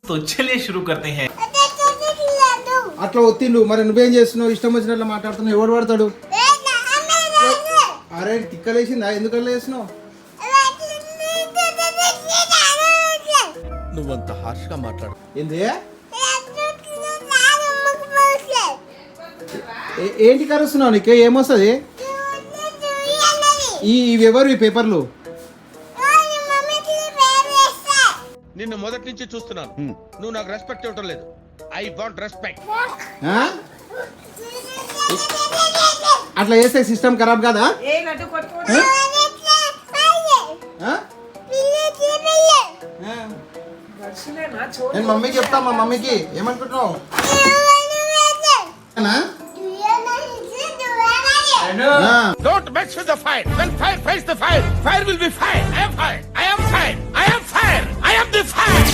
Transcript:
तो चलिए शुरू करते हैं। అట్లా ఒత్తిండు మరి నువ్వేం చేస్తున్నావు? ఇష్టం వచ్చినట్లు మాట్లాడుతున్నావు. ఎవడు పడతాడు? అరే తిక్కలేసిందా? ఎందుకట్లా చేస్తున్నావు? నువ్వంత హార్ష్ గా మాట్లాడు. ఏంది? ఏంటి కరుస్తున్నావు? నీకు ఏమొస్తుంది? ఇవెవరు ఈ పేపర్లు? నిన్ను మొదటి నుంచి చూస్తున్నాను. నువ్వు నాకు రెస్పెక్ట్ ఇవ్వటం లేదు. I want respect. అట్లా చేస్తే సిస్టమ్ ఖరాబ్ కాదా? నేను మమ్మీకి చెప్తా. మా మమ్మీకి ఏమనుకుంటున్నావు? Don't mess with the fire. When fire fights the fire, fire will be fire. I am fire. I am fire. I am fire. I am the fire.